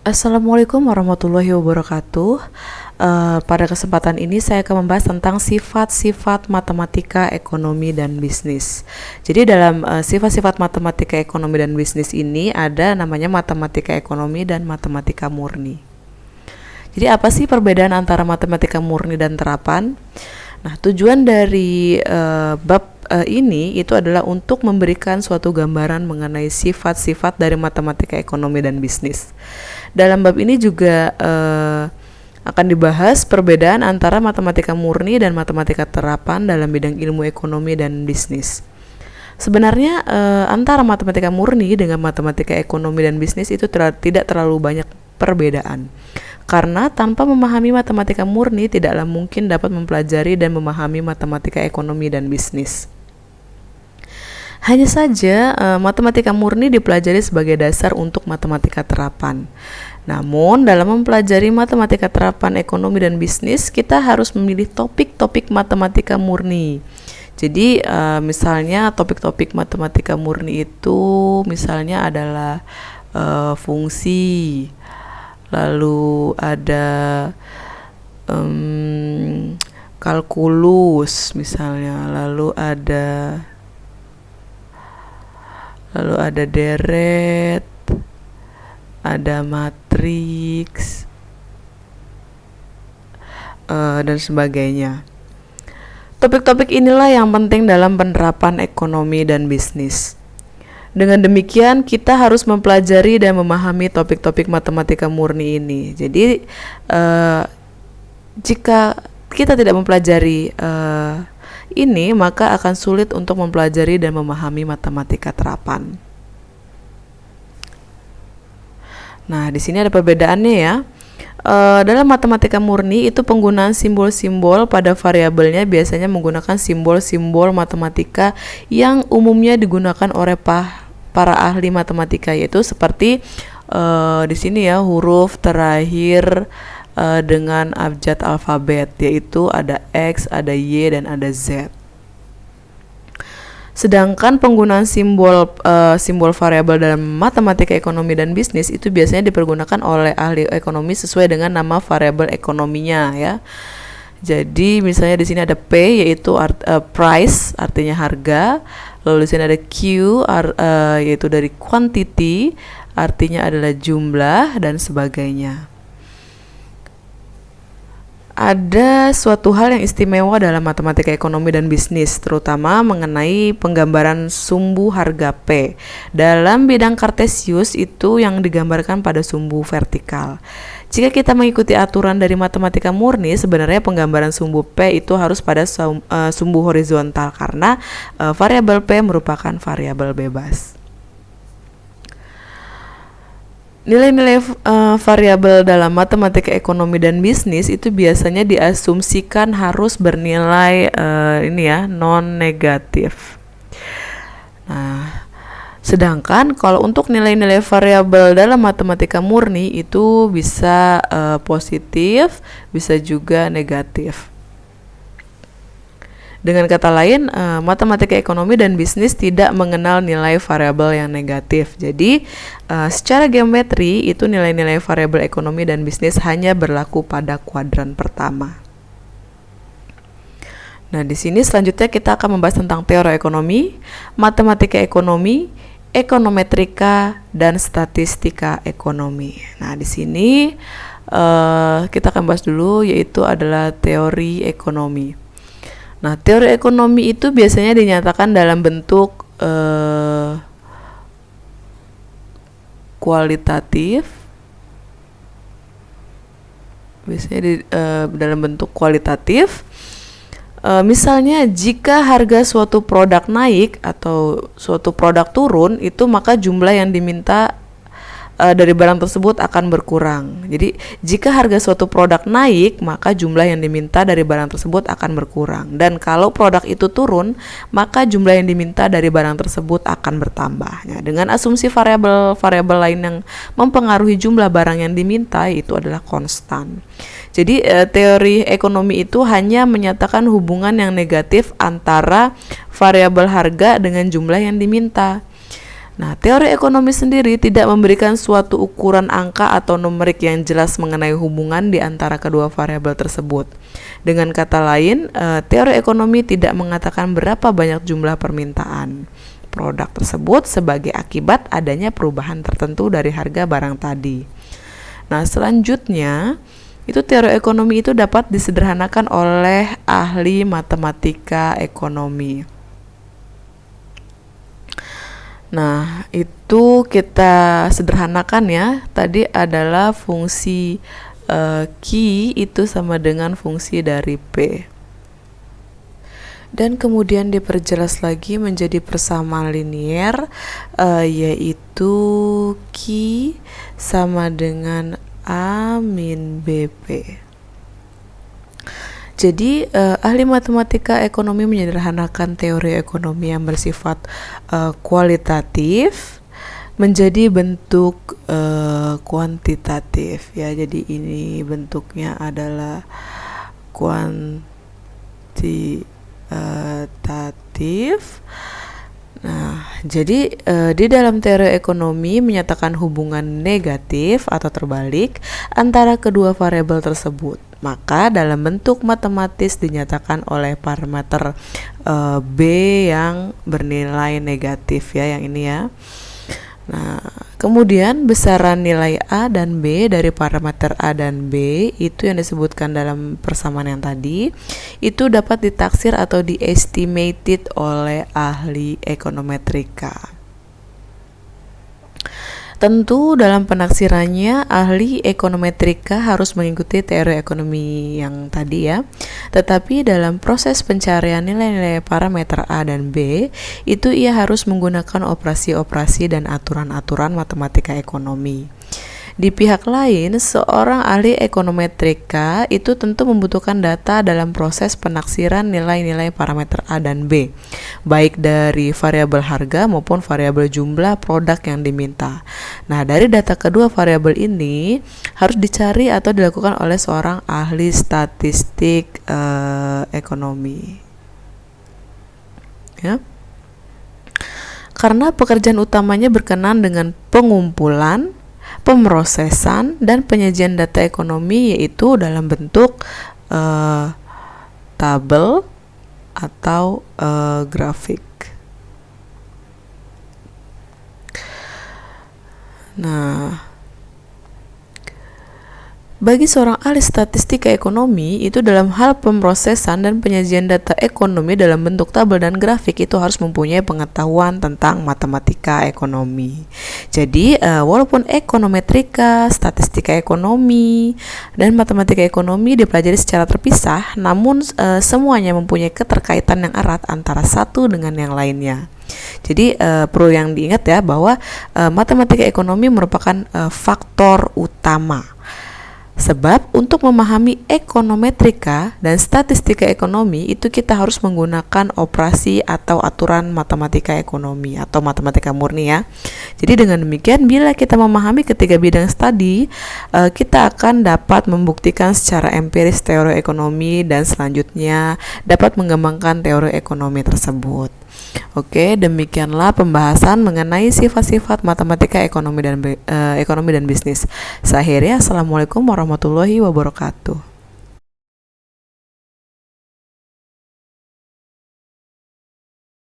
Assalamualaikum warahmatullahi wabarakatuh. Pada kesempatan ini saya akan membahas tentang sifat-sifat matematika, ekonomi, dan bisnis. Jadi dalam sifat-sifat matematika, ekonomi, dan bisnis ini ada namanya matematika ekonomi dan matematika murni. Jadi apa sih perbedaan antara matematika murni dan terapan? Nah, tujuan dari bab ini itu adalah untuk memberikan suatu gambaran mengenai sifat-sifat dari matematika ekonomi dan bisnis. Dalam bab ini juga akan dibahas perbedaan antara matematika murni dan matematika terapan dalam bidang ilmu ekonomi dan bisnis. Sebenarnya antara matematika murni dengan matematika ekonomi dan bisnis itu tidak terlalu banyak perbedaan. Karena tanpa memahami matematika murni tidaklah mungkin dapat mempelajari dan memahami matematika ekonomi dan bisnis. Hanya saja matematika murni dipelajari sebagai dasar untuk matematika terapan. Namun dalam mempelajari matematika terapan ekonomi dan bisnis, kita harus memilih topik-topik matematika murni. Jadi misalnya topik-topik matematika murni itu misalnya adalah fungsi, lalu ada kalkulus misalnya, lalu ada deret, ada matriks, dan sebagainya. Topik-topik inilah yang penting dalam penerapan ekonomi dan bisnis. Dengan demikian, kita harus mempelajari dan memahami topik-topik matematika murni ini. Jadi, jika kita tidak mempelajari ini, maka akan sulit untuk mempelajari dan memahami matematika terapan. Nah, di sini ada perbedaannya ya. Dalam matematika murni itu penggunaan simbol-simbol pada variabelnya biasanya menggunakan simbol-simbol matematika yang umumnya digunakan oleh para ahli matematika, yaitu seperti di sini ya, huruf terakhir dengan abjad alfabet, yaitu ada X, ada Y, dan ada Z. Sedangkan penggunaan simbol variabel dalam matematika ekonomi dan bisnis itu biasanya dipergunakan oleh ahli ekonomi sesuai dengan nama variabel ekonominya ya. Jadi misalnya di sini ada P, yaitu price, artinya harga. Lalu di sini ada Q, yaitu dari quantity, artinya adalah jumlah, dan sebagainya. Ada suatu hal yang istimewa dalam matematika ekonomi dan bisnis, terutama mengenai penggambaran sumbu harga P. Dalam bidang kartesius itu yang digambarkan pada sumbu vertikal. Jika kita mengikuti aturan dari matematika murni, sebenarnya penggambaran sumbu P itu harus pada sumbu horizontal karena variabel P merupakan variabel bebas. Nilai-nilai variabel dalam matematika ekonomi dan bisnis itu biasanya diasumsikan harus bernilai non negatif. Nah, sedangkan kalau untuk nilai-nilai variabel dalam matematika murni itu bisa positif, bisa juga negatif. Dengan kata lain, matematika ekonomi dan bisnis tidak mengenal nilai variabel yang negatif. Jadi, secara geometri itu nilai-nilai variabel ekonomi dan bisnis hanya berlaku pada kuadran pertama. Nah, di sini selanjutnya kita akan membahas tentang teori ekonomi, matematika ekonomi, ekonometrika, dan statistika ekonomi. Nah, di sini kita akan bahas dulu, yaitu adalah teori ekonomi. Nah, teori ekonomi itu biasanya dinyatakan dalam bentuk kualitatif. Biasanya dalam bentuk kualitatif. Misalnya jika harga suatu produk naik atau suatu produk turun, itu maka jumlah yang diminta dari barang tersebut akan berkurang. Jadi jika harga suatu produk naik, maka jumlah yang diminta dari barang tersebut akan berkurang. Dan kalau produk itu turun, maka jumlah yang diminta dari barang tersebut akan bertambah. Nah, dengan asumsi variabel lain yang mempengaruhi jumlah barang yang diminta itu adalah konstan. Jadi teori ekonomi itu hanya menyatakan hubungan yang negatif antara variabel harga dengan jumlah yang diminta. Nah, teori ekonomi sendiri tidak memberikan suatu ukuran angka atau numerik yang jelas mengenai hubungan di antara kedua variabel tersebut. Dengan kata lain, teori ekonomi tidak mengatakan berapa banyak jumlah permintaan produk tersebut sebagai akibat adanya perubahan tertentu dari harga barang tadi. Nah, selanjutnya, itu teori ekonomi itu dapat disederhanakan oleh ahli matematika ekonomi. Nah, itu kita sederhanakan ya. Tadi adalah fungsi Q itu sama dengan fungsi dari P. Dan kemudian diperjelas lagi menjadi persamaan linier, yaitu Q sama dengan A min BP. Jadi ahli matematika ekonomi menyederhanakan teori ekonomi yang bersifat kualitatif menjadi bentuk kuantitatif ya. Jadi ini bentuknya adalah kuantitatif. Nah, jadi di dalam teori ekonomi menyatakan hubungan negatif atau terbalik antara kedua variabel tersebut. Maka dalam bentuk matematis dinyatakan oleh parameter B yang bernilai negatif ya, yang ini ya. Nah, kemudian besaran nilai A dan B dari parameter A dan B itu yang disebutkan dalam persamaan yang tadi itu dapat ditaksir atau di-estimated oleh ahli ekonometrika. Tentu dalam penaksirannya ahli ekonometrika harus mengikuti teori ekonomi yang tadi ya. Tetapi dalam proses pencarian nilai-nilai parameter A dan B, itu ia harus menggunakan operasi-operasi dan aturan-aturan matematika ekonomi. Di pihak lain, seorang ahli ekonometrika itu tentu membutuhkan data dalam proses penaksiran nilai-nilai parameter A dan B, baik dari variabel harga maupun variabel jumlah produk yang diminta. Nah, dari data kedua variabel ini harus dicari atau dilakukan oleh seorang ahli statistik ekonomi. Ya. Karena pekerjaan utamanya berkenaan dengan pengumpulan, pemrosesan, dan penyajian data ekonomi, yaitu dalam bentuk tabel atau grafik. Nah, bagi seorang ahli statistika ekonomi, itu dalam hal pemrosesan dan penyajian data ekonomi dalam bentuk tabel dan grafik itu harus mempunyai pengetahuan tentang matematika ekonomi. Jadi, walaupun ekonometrika, statistika ekonomi, dan matematika ekonomi dipelajari secara terpisah, namun semuanya mempunyai keterkaitan yang erat antara satu dengan yang lainnya. Jadi perlu yang diingat ya bahwa matematika ekonomi merupakan faktor utama. Sebab untuk memahami ekonometrika dan statistika ekonomi itu kita harus menggunakan operasi atau aturan matematika ekonomi atau matematika murni ya. Jadi dengan demikian bila kita memahami ketiga bidang studi, kita akan dapat membuktikan secara empiris teori ekonomi dan selanjutnya dapat mengembangkan teori ekonomi tersebut. Oke, demikianlah pembahasan mengenai sifat-sifat matematika ekonomi dan bisnis. Saya akhiri, assalamualaikum warahmatullahi wabarakatuh.